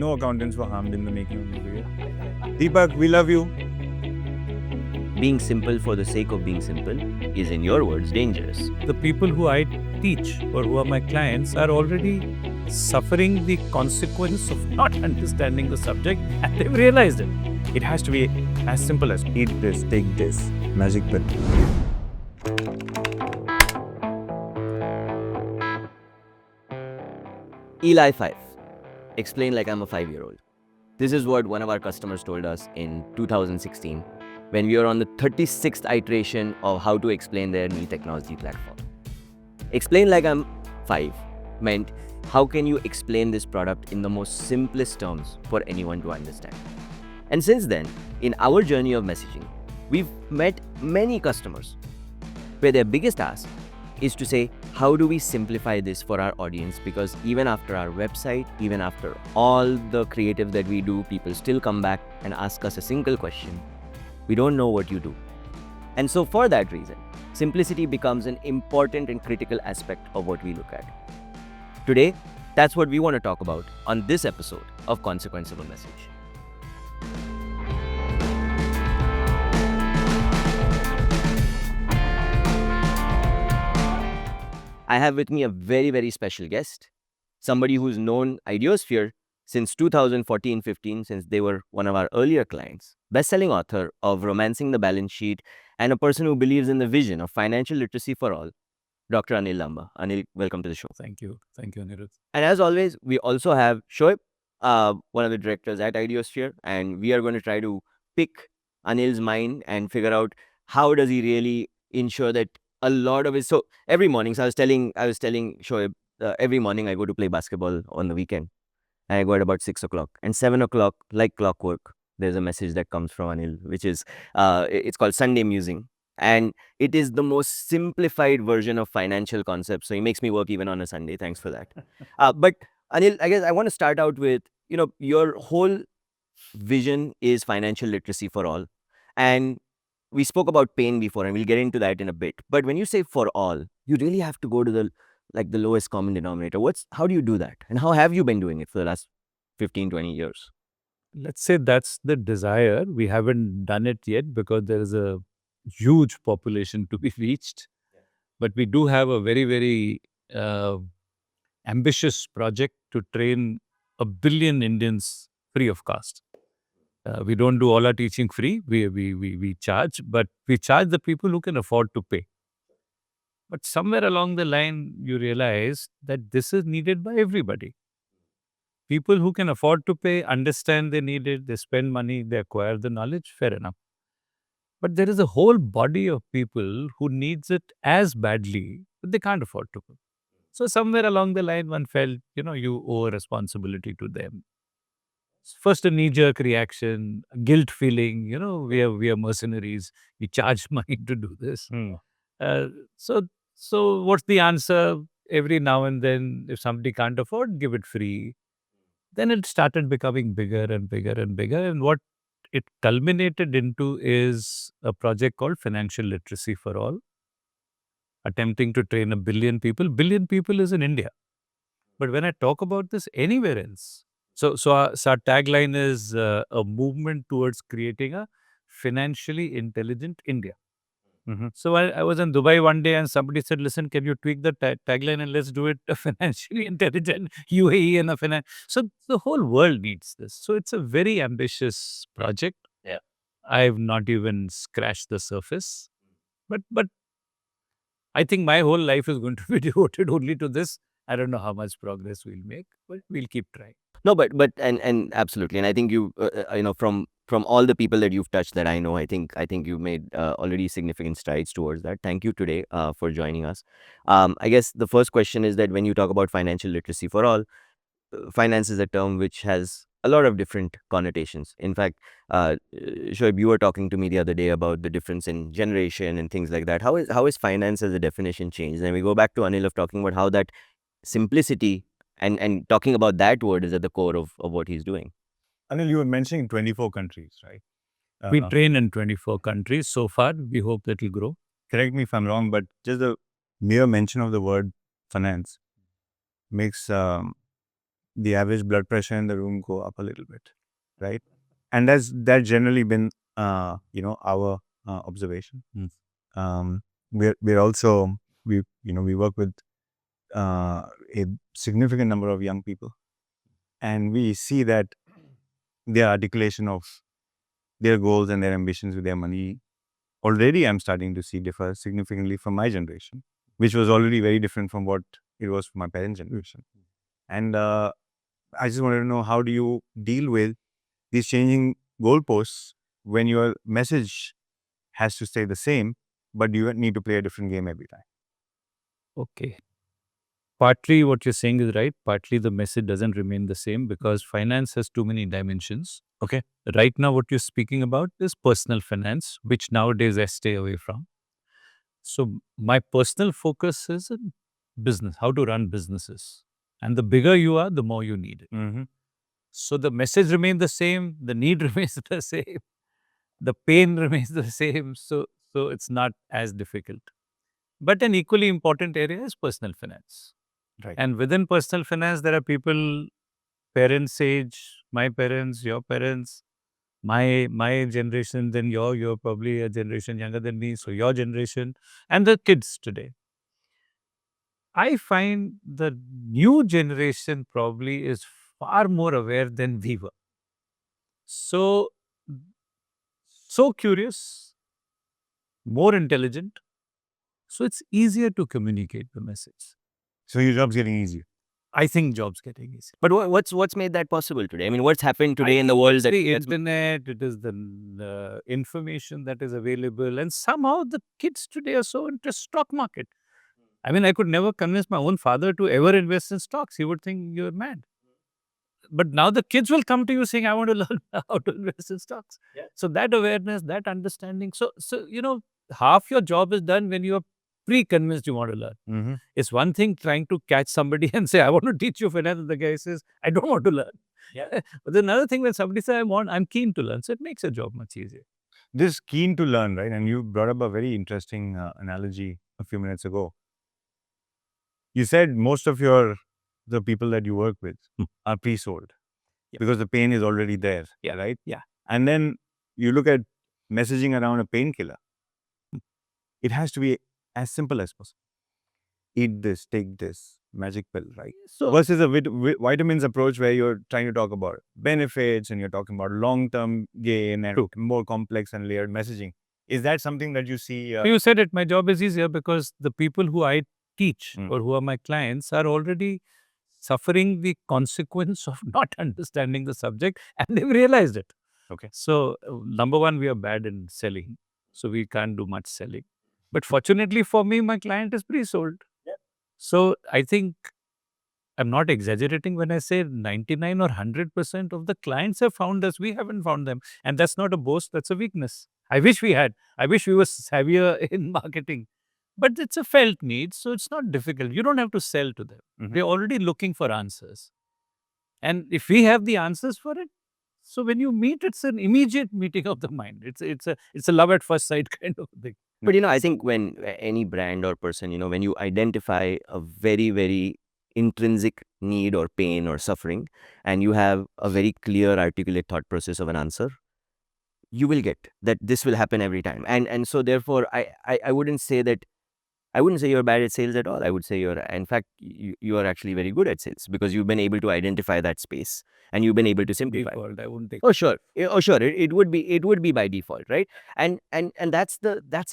No accountants were harmed in the making of the video. Deepak, we love you. Being simple for the sake of being simple is, in your words, dangerous. The people who I teach or who are my clients are already suffering the consequence of not understanding the subject, and they've realized it. It has to be as simple as Eat this, take this. Magic pill. ELI5. Explain like I'm a 5-year-old. This is what one of our customers told us in 2016 when we were on the 36th iteration of how to explain their new technology platform. Explain like I'm 5 meant how can you explain this product in the most simplest terms for anyone to understand. And since then, in our journey of messaging, we've met many customers where their biggest ask is to say, how do we simplify this for our audience? Because even after our website, even after all the creative that we do, people still come back and ask us a single question. We don't know what you do. And so for that reason, simplicity becomes an important and critical aspect of what we look at. Today, that's what we want to talk about on this episode of Consequence of a Message. I have with me a very, very special guest, somebody who's known Ideosphere since 2014-15, since they were one of our earlier clients, best-selling author of Romancing the Balance Sheet, and a person who believes in the vision of financial literacy for all, Dr. Anil Lamba. Anil, welcome to the show. Thank you. Thank you, Anirudh. And as always, we also have Shoaib, one of the directors at Ideosphere, and we are going to try to pick Anil's mind and figure out how does he really ensure that a lot of it. So every morning, so I was telling Shoaib, every morning I go to play basketball on the weekend, and I go at about 6 o'clock, and 7 o'clock, like clockwork, there's a message that comes from Anil, which is it's called Sunday Musing. And it is the most simplified version of financial concepts. So he makes me work even on a Sunday. Thanks for that. But Anil, I guess I want to start out with, your whole vision is financial literacy for all. And we spoke about pain before, and we'll get into that in a bit. But when you say for all, you really have to go to the lowest common denominator. How do you do that? And how have you been doing it for the last 15, 20 years? Let's say that's the desire. We haven't done it yet because there is a huge population to be reached. But we do have a very, very ambitious project to train 1 billion Indians free of cost. We don't do all our teaching free. We charge, but we charge the people who can afford to pay. But somewhere along the line, you realize that this is needed by everybody. People who can afford to pay understand they need it, they spend money, they acquire the knowledge, fair enough. But there is a whole body of people who needs it as badly, but they can't afford to pay. So somewhere along the line, one felt, you owe a responsibility to them. First, a knee-jerk reaction, a guilt feeling, we are mercenaries, we charge money to do this. So what's the answer? Every now and then, if somebody can't afford, give it free. Then it started becoming bigger and bigger and bigger. And what it culminated into is a project called Financial Literacy for All, attempting to train 1 billion people. 1 billion people is in India. But when I talk about this anywhere else, so our tagline is a movement towards creating a financially intelligent India. So I was in Dubai one day and somebody said, listen, can you tweak the tagline and let's do it a financially intelligent UAE and a finance. So the whole world needs this. So it's a very ambitious project. Yeah. I've not even scratched the surface. But I think my whole life is going to be devoted only to this. I don't know how much progress we'll make, but we'll keep trying. No, but and absolutely, and I think you from all the people that you've touched that I know, I think you've made already significant strides towards that. Thank you today for joining us. I guess the first question is that when you talk about financial literacy for all, finance is a term which has a lot of different connotations. In fact, Shoaib, you were talking to me the other day about the difference in generation and things like that. How is finance as a definition changed? And we go back to Anil of talking about how that simplicity and talking about that word is at the core of what he's doing. Anil, you were mentioning 24 countries, right? We train in 24 countries so far. We hope that will grow. Correct me if I'm wrong, but just the mere mention of the word finance makes the average blood pressure in the room go up a little bit, right? And that's generally been our observation. We're also we work with a significant number of young people, and we see that their articulation of their goals and their ambitions with their money already I'm starting to see differ significantly from my generation, which was already very different from what it was for my parents' generation. And I just wanted to know, how do you deal with these changing goalposts when your message has to stay the same, but you need to play a different game every time? Okay. Partly what you're saying is right. Partly the message doesn't remain the same because finance has too many dimensions. Okay. Right now, what you're speaking about is personal finance, which nowadays I stay away from. So my personal focus is in business, how to run businesses. And the bigger you are, the more you need it. Mm-hmm. So the message remains the same, the need remains the same, the pain remains the same. So it's not as difficult. But an equally important area is personal finance. Right. And within personal finance, there are people, parents' age, my parents, your parents, my generation, then you're probably a generation younger than me, so your generation, and the kids today. I find the new generation probably is far more aware than we were. So curious, more intelligent. So it's easier to communicate the message. So your job's getting easier. I think jobs getting easier. But what's made that possible today? I mean, what's happened today in the world that The internet, it is the information that is available, and somehow the kids today are so into stock market. I mean, I could never convince my own father to ever invest in stocks. He would think you're mad. But now the kids will come to you saying, I want to learn how to invest in stocks. Yeah. So that awareness, that understanding. So half your job is done when you're pre-convinced you want to learn. Mm-hmm. It's one thing trying to catch somebody and say, I want to teach you finance. And the guy says, I don't want to learn. Yeah. But there's another thing when somebody says, I'm keen to learn. So it makes your job much easier. This keen to learn, right? And you brought up a very interesting analogy a few minutes ago. You said most of the people that you work with are pre-sold because the pain is already there, right? Yeah. And then you look at messaging around a painkiller. It has to be as simple as possible. Eat this, take this, magic pill, right? So Versus a vitamins approach where you're trying to talk about benefits and you're talking about long-term gain and more complex and layered messaging. Is that something that you see? you said it, my job is easier because the people who I teach Mm. or who are my clients are already suffering the consequence of not understanding the subject, and they've realized it. Okay. So, number one, we are bad in selling, so we can't do much selling. But fortunately for me, my client is pre-sold. Yeah. So I think I'm not exaggerating when I say 99 or 100% of the clients have found us. We haven't found them. And that's not a boast, that's a weakness. I wish we had. I wish we were savvier in marketing. But it's a felt need, so it's not difficult. You don't have to sell to them. Mhm. They're already looking for answers. And if we have the answers for it, so when you meet, it's an immediate meeting of the mind. It's a love at first sight kind of thing. But I think when any brand or person, when you identify a very, very intrinsic need or pain or suffering, and you have a very clear, articulate thought process of an answer, you will get that this will happen every time. And so therefore, I wouldn't say you're bad at sales at all. I would say in fact, you are actually very good at sales because you've been able to identify that space and you've been able to simplify. Default, I wouldn't take. Oh sure, It would be by default, right? And that's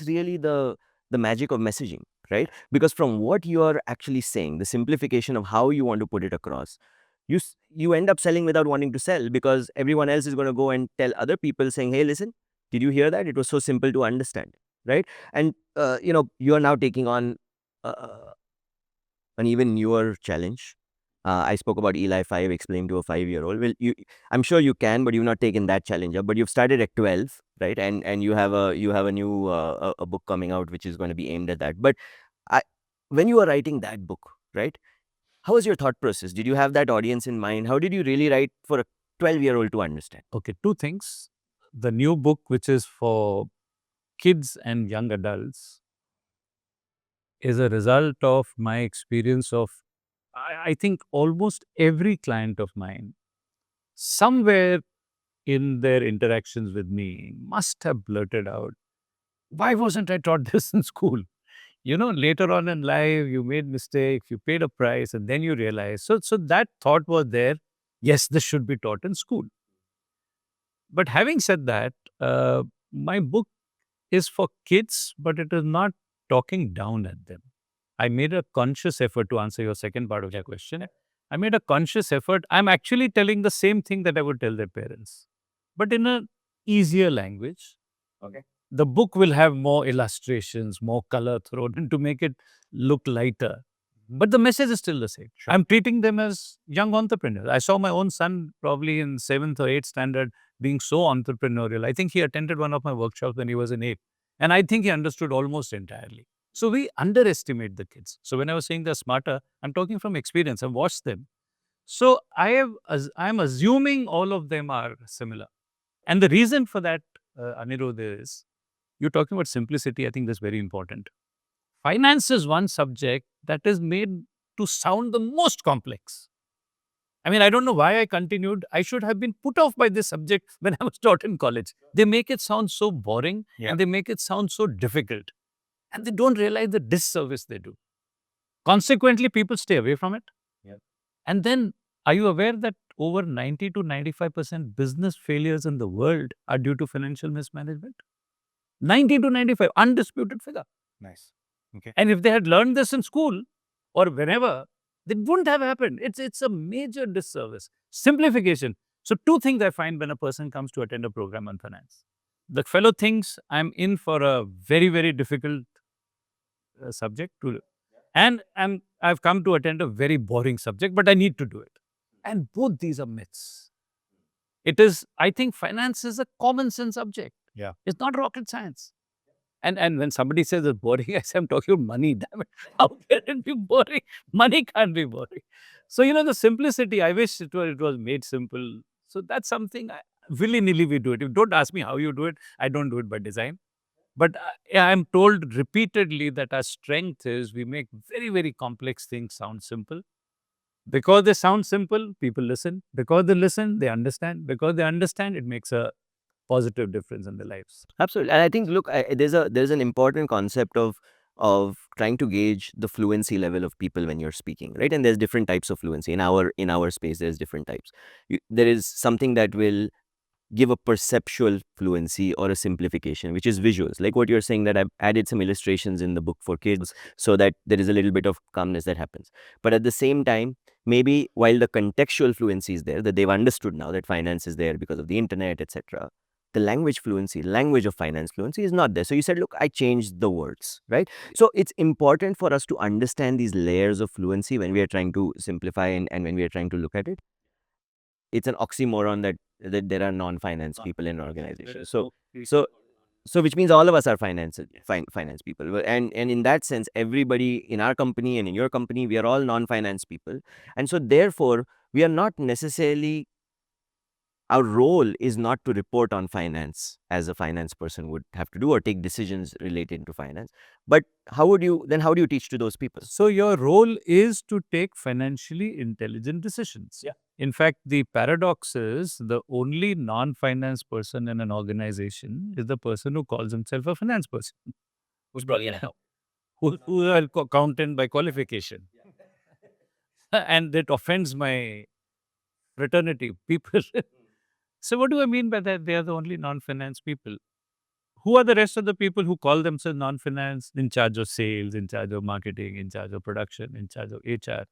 really the magic of messaging, right? Because from what you are actually saying, the simplification of how you want to put it across, you end up selling without wanting to sell because everyone else is going to go and tell other people saying, hey, listen, did you hear that? It was so simple to understand, right? And you are now taking on an even newer challenge. I spoke about ELI5, explained to a 5-year-old. Well, I'm sure you can, but you've not taken that challenge up. But you've started at 12, right? And you have a new a book coming out which is going to be aimed at that. But when you were writing that book, right? How was your thought process? Did you have that audience in mind? How did you really write for a 12-year-old to understand? Okay, two things. The new book, which is for kids and young adults, is a result of my experience of I think almost every client of mine, somewhere in their interactions with me, must have blurted out, why wasn't I taught this in school? Later on in life, you made mistakes, you paid a price, and then you realize. So that thought was there. Yes, this should be taught in school. But having said that, my book is for kids, but it is not talking down at them. I made a conscious effort to answer your second part of your question. I made a conscious effort. I'm actually telling the same thing that I would tell their parents, but in an easier language. Okay. The book will have more illustrations, more color thrown in to make it look lighter. But the message is still the same. Sure. I'm treating them as young entrepreneurs. I saw my own son probably in 7th or 8th standard being so entrepreneurial. I think he attended one of my workshops when he was in 8th. And I think he understood almost entirely. So we underestimate the kids. So when I was saying they're smarter, I'm talking from experience. I've watched them. So I'm assuming all of them are similar. And the reason for that, Anirudh, is you're talking about simplicity. I think that's very important. Finance is one subject that is made to sound the most complex. I mean, I don't know why I continued. I should have been put off by this subject when I was taught in college. They make it sound so boring and they make it sound so difficult. And they don't realize the disservice they do. Consequently, people stay away from it. And then, are you aware that over 90 to 95% business failures in the world are due to financial mismanagement? 90 to 95, undisputed figure. Nice. Okay. And if they had learned this in school or whenever, it wouldn't have happened. It's a major disservice. Simplification. So 2 things I find when a person comes to attend a program on finance. The fellow thinks I'm in for a very, very difficult subject to, and I've come to attend a very boring subject, but I need to do it. And both these are myths. It is, I think finance is a common sense subject. Yeah. It's not rocket science. And when somebody says it's boring, I say, I'm talking about money. Damn it. How can it be boring? Money can't be boring. So, the simplicity, I wish it was made simple. So that's something willy-nilly we do it. If don't ask me how you do it, I don't do it by design. But I'm told repeatedly that our strength is we make very, very complex things sound simple. Because they sound simple, people listen. Because they listen, they understand. Because they understand, it makes a positive difference in their lives. Absolutely. And I think, look, there's an important concept of trying to gauge the fluency level of people when you're speaking, right? And there's different types of fluency. In our space, there's different types. There is something that will give a perceptual fluency or a simplification, which is visuals. Like what you're saying, that I've added some illustrations in the book for kids so that there is a little bit of calmness that happens. But at the same time, maybe while the contextual fluency is there, that they've understood now that finance is there because of the internet, etc., the language fluency, language of finance fluency is not there. So you said, look, I changed the words, right? So it's important for us to understand these layers of fluency when we are trying to simplify and when we are trying to look at it. It's an oxymoron that there are non-finance people in an organization. So which means all of us are finance people. And in that sense, everybody in our company and in your company, we are all non-finance people. And so therefore, we are not necessarily, our role is not to report on finance as a finance person would have to do or take decisions related to finance. But how do you teach to those people? So your role is to take financially intelligent decisions. Yeah. In fact, the paradox is the only non-finance person in an organization is the person who calls himself a finance person. Who's brilliant help? Who is an accountant by qualification. And that offends my fraternity people. So what do I mean by that? They are the only non-finance people. Who are the rest of the people who call themselves non-finance, in charge of sales, in charge of marketing, in charge of production, in charge of HR?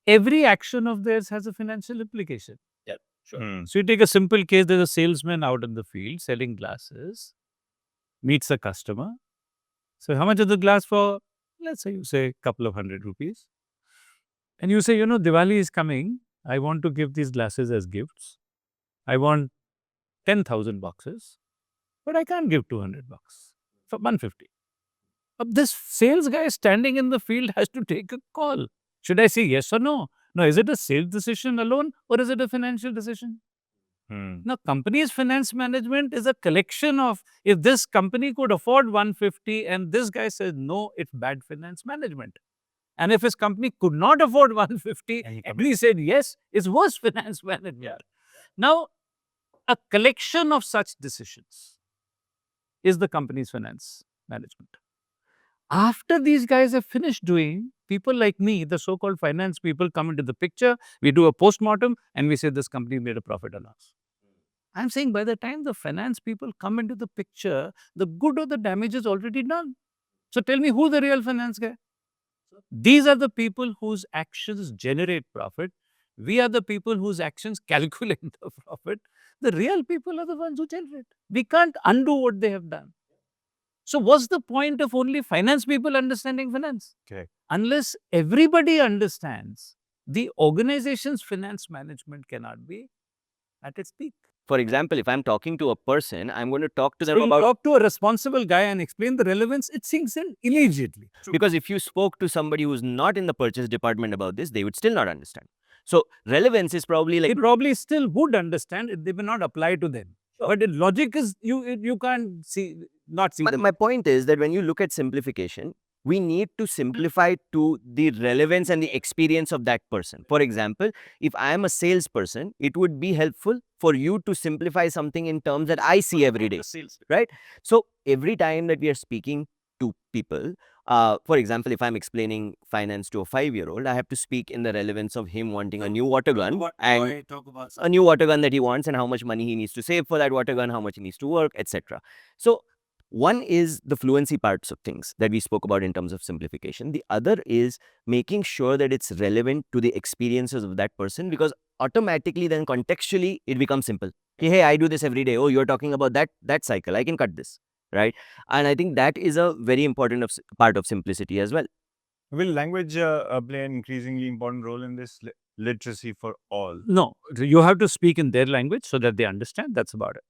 Every action of theirs has a financial implication. Yeah, sure. So you take a simple case, there's a salesman out in the field selling glasses, meets a customer. So how much is the glass for? Let's say you say a couple of ₹100. And you say, Diwali is coming. I want to give these glasses as gifts. I want 10,000 boxes, but I can't give $200 for 150. This sales guy standing in the field has to take a call. Should I say yes or no? Now, is it a sales decision alone or is it a financial decision? Now, company's finance management is a collection of, if this company could afford 150 and this guy says, no, it's bad finance management. And if his company could not afford 150, and he said yes, it's worse finance management. Now, a collection of such decisions is the company's finance management. After these guys have finished doing, people like me, the so-called finance people, come into the picture, we do a post-mortem, and we say this company made a profit or loss. I'm saying by the time the finance people come into the picture, the good or the damage is already done. So tell me, who's the real finance guy? These are the people whose actions generate profit. We are the people whose actions calculate the profit. The real people are the ones who generate. We can't undo what they have done. So what's the point of only finance people understanding finance? Okay. Unless everybody understands, the organization's finance management cannot be at its peak. For example, if I'm talking to a person, I'm going to talk to them So you about, talk to a responsible guy and explain the relevance, it sinks in immediately. because if you spoke to somebody who's not in the purchase department about this, they would still not understand. So relevance is probably like, It probably still would understand it, they may not apply to them. But the logic is you can't not see but them. my point is that when you look at simplification, we need to simplify to the relevance and the experience of that person. For example, if I am a salesperson, it would be helpful for you to simplify something in terms that I see every day, right? So every time that we are speaking to people, for example, if I'm explaining finance to a 5-year-old, I have to speak in the relevance of him wanting a new water gun and a new water gun that he wants and how much money he needs to save for that water gun, how much he needs to work, etc. So one is the fluency parts of things that we spoke about in terms of simplification. The other is making sure that it's relevant to the experiences of that person, because automatically then contextually it becomes simple. Hey, I do this every day. Oh, you're talking about that cycle. I can cut this, right? And I think that is a very important part of simplicity as well. Will language play an increasingly important role in this literacy for all? No, you have to speak in their language so that they understand. That's about it.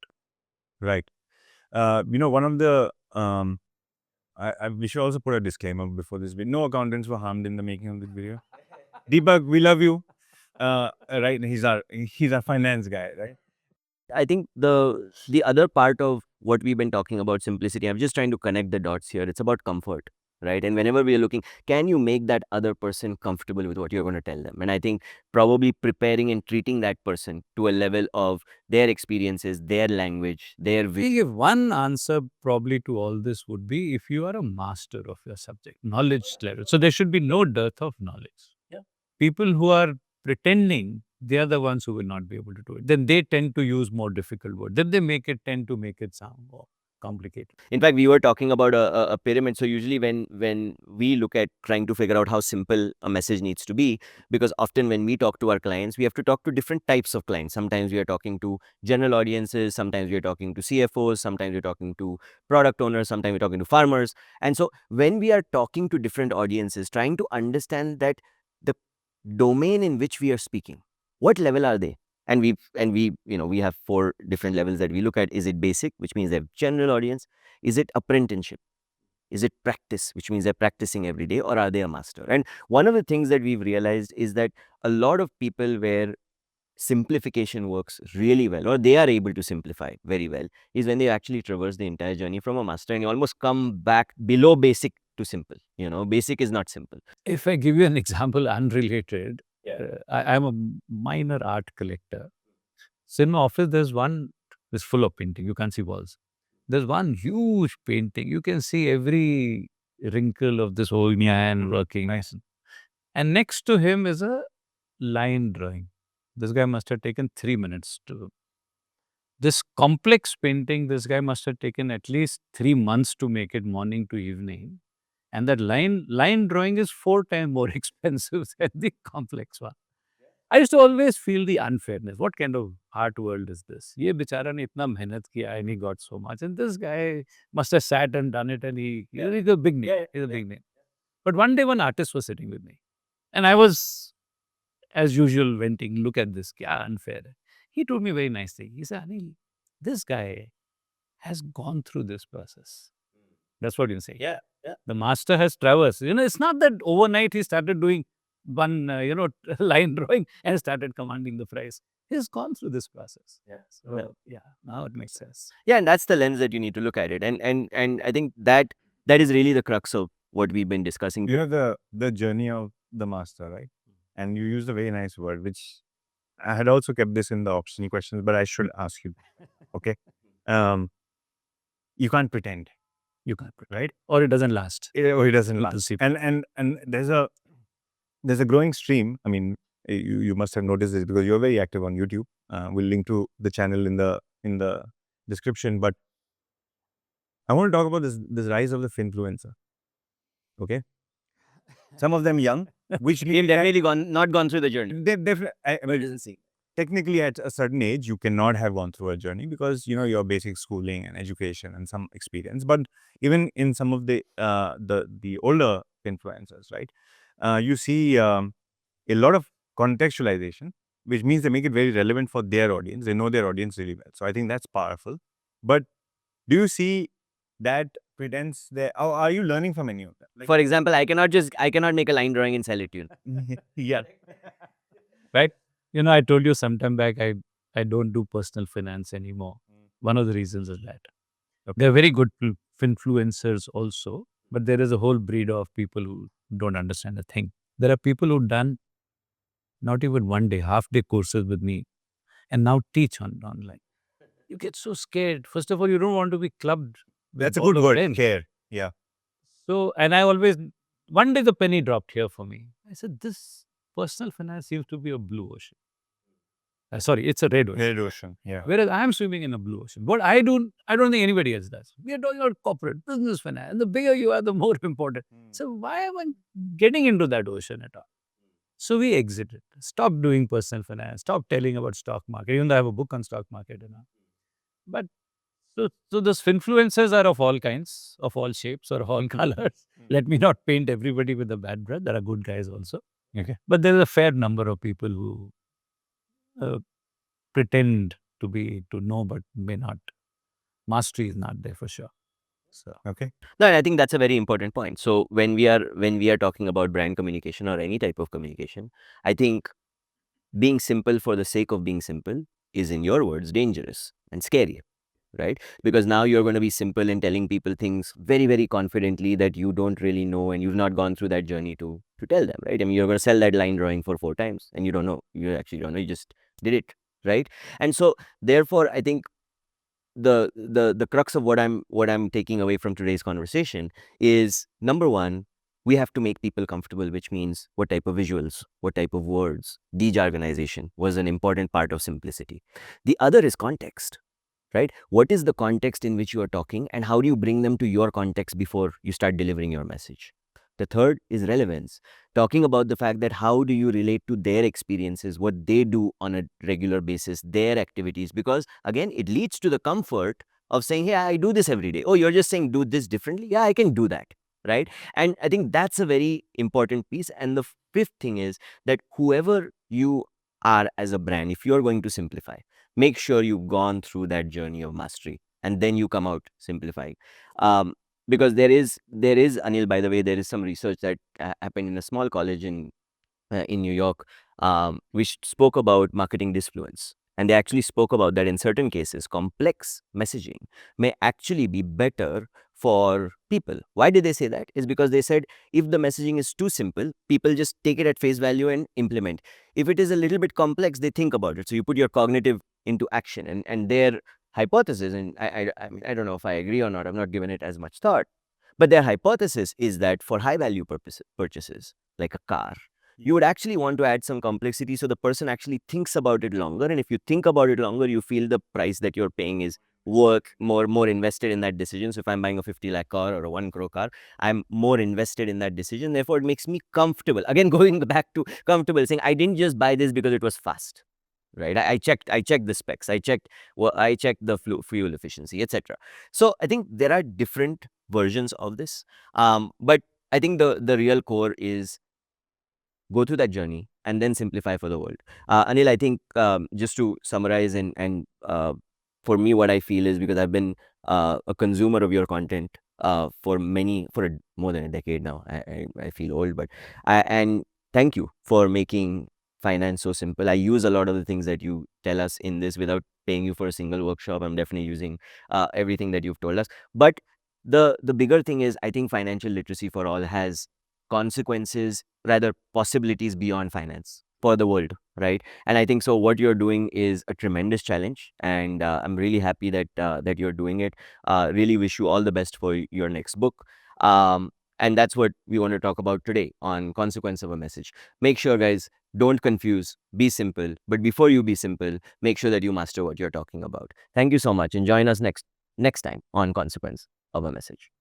Right. One of the we should also put a disclaimer before this video. No accountants were harmed in the making of this video. Deepak, we love you. Right? He's our finance guy, right? I think the other part of what we've been talking about simplicity, I'm just trying to connect the dots here. It's about comfort, right? And whenever we are looking, can you make that other person comfortable with what you're going to tell them? And I think probably preparing and treating that person to a level of their experiences, their language, their If one answer probably to all this would be, if you are a master of your subject, knowledge level. So there should be no dearth of knowledge. Yeah. People who are pretending, they are the ones who will not be able to do it. Then they tend to use more difficult words. Then they tend to make it sound more complicated. In fact, we were talking about a pyramid. So usually when we look at trying to figure out how simple a message needs to be, because often when we talk to our clients, we have to talk to different types of clients. Sometimes we are talking to general audiences, sometimes we are talking to CFOs, sometimes we're talking to product owners, sometimes we're talking to farmers. And so when we are talking to different audiences, trying to understand that the domain in which we are speaking, what level are they? And we have 4 different levels that we look at. Is it basic, which means they have general audience? Is it apprenticeship? Is it practice, which means they're practicing every day? Or are they a master? And one of the things that we've realized is that a lot of people where simplification works really well, or they are able to simplify very well, is when they actually traverse the entire journey from a master and you almost come back below basic to simple. Basic is not simple. If I give you an example unrelated, I'm a minor art collector. So in my office, there's full of painting. You can't see walls. There's one huge painting. You can see every wrinkle of this old man working. Nice. And next to him is a line drawing. This guy must have taken 3 minutes to. This complex painting, this guy must have taken at least 3 months to make it morning to evening. And that line drawing is 4 times more expensive than the complex one. I used to always feel the unfairness. What kind of art world is this? Ye bichara ne itna mehnat kiya and he got so much. And this guy must have sat and done it and he's a big name. He's a big name. But one day one artist was sitting with me. And I was, as usual, venting, look at this, kya unfair. He told me very nicely. He said, Anil, this guy has gone through this process. That's what you say. Yeah. The master has traversed. It's not that overnight he started doing one, line drawing and started commanding the price. He's gone through this process. Yeah. So, now it makes sense. Yeah, and that's the lens that you need to look at it. And I think that is really the crux of what we've been discussing. You know, the journey of the master, right? And you used a very nice word, which I had also kept this in the optional questions, but I should ask you. Okay. You can't pretend, You can't, right? or it doesn't last. Or it doesn't People last. see- And there's a growing stream. I mean, you must have noticed this because you're very active on YouTube. We'll link to the channel in the description. But I want to talk about this rise of the finfluencer. Okay. Some of them young, which We've definitely not gone through the journey. they've definitely. Technically, at a certain age, you cannot have gone through a journey because your basic schooling and education and some experience. But even in some of the older influencers, right, you see a lot of contextualization, which means they make it very relevant for their audience. They know their audience really well. So I think that's powerful. But do you see that pretense there? Or are you learning from any of them? Like, For example, I cannot make a line drawing and sell it to you. yeah. right? I told you sometime back, I don't do personal finance anymore. One of the reasons is that. They're very good influencers also, but there is a whole breed of people who don't understand a thing. There are people who've done not even one day, half-day courses with me and now teach online. You get so scared. First of all, you don't want to be clubbed. with That's a all good of word. them. Care. Yeah. So, and I always, one day the penny dropped here for me. I said, this personal finance seems to be a blue ocean. Sorry, it's a red ocean. Red ocean. Yeah. Whereas I am swimming in a blue ocean. What I don't think anybody else does. We are talking about corporate business finance. And the bigger you are, the more important. So why am I getting into that ocean at all? So we exited. Stop doing personal finance. Stop telling about stock market. Even though I have a book on stock market. But so those influencers are of all kinds, of all shapes or all colors. Let me not paint everybody with a bad brush. There are good guys also. Okay. But there is a fair number of people who pretend to know but may not. Mastery is not there for sure. So Okay. No, I think that's a very important point. So when we are talking about brand communication or any type of communication, I think being simple for the sake of being simple is, in your words, dangerous and scary, right? Because now you're going to be simple in telling people things very, very confidently that you don't really know and you've not gone through that journey to tell them, right? I mean, you're going to sell that line drawing for 4 times and you don't know. You actually don't know. You just did it, right? And so therefore, I think the crux of what I'm taking away from today's conversation is, number one, we have to make people comfortable, which means what type of visuals, what type of words. De-jargonization was an important part of simplicity. The other is context, right? What is the context in which you are talking and how do you bring them to your context before you start delivering your message? The third is relevance, talking about the fact that how do you relate to their experiences, what they do on a regular basis, their activities, because again, it leads to the comfort of saying, hey, I do this every day. Oh, you're just saying do this differently? Yeah, I can do that, right? And I think that's a very important piece. And the fifth thing is that whoever you are as a brand, if you're going to simplify, make sure you've gone through that journey of mastery and then you come out simplifying. Because there is Anil, by the way, there is some research that happened in a small college in New York, which spoke about marketing disfluence. And they actually spoke about that in certain cases, complex messaging may actually be better for people. Why did they say that? Is because they said if the messaging is too simple, people just take it at face value and implement. If it is a little bit complex, they think about it. So you put your cognitive into action, and their hypothesis, and I mean, I don't know if I agree or not, I've not given it as much thought, but their hypothesis is that for high value purchases, like a car, you would actually want to add some complexity so the person actually thinks about it longer. And if you think about it longer, you feel the price that you're paying is worth more invested in that decision. So if I'm buying a 50 lakh car or a 1 crore car, I'm more invested in that decision. Therefore, it makes me comfortable. Again, going back to comfortable, saying I didn't just buy this because it was fast. Right, I checked the specs, I checked the fuel efficiency, etc. So I think there are different versions of this, but I think the real core is go through that journey and then simplify for the world. Anil, I think just to summarize and for me, what I feel is, because I've been a consumer of your content for more than a decade now. I feel old, but and thank you for making finance so simple. I use a lot of the things that you tell us in this without paying you for a single workshop. I'm definitely using everything that you've told us. But the bigger thing is, I think financial literacy for all has consequences, rather possibilities beyond finance for the world, right? And I think so what you're doing is a tremendous challenge, and I'm really happy that that you're doing it. Really wish you all the best for your next book. And that's what we want to talk about today on consequence of a message. Make sure, guys, don't confuse, be simple, but before you be simple, make sure that you master what you're talking about. Thank you so much, and join us next time on consequence of a message.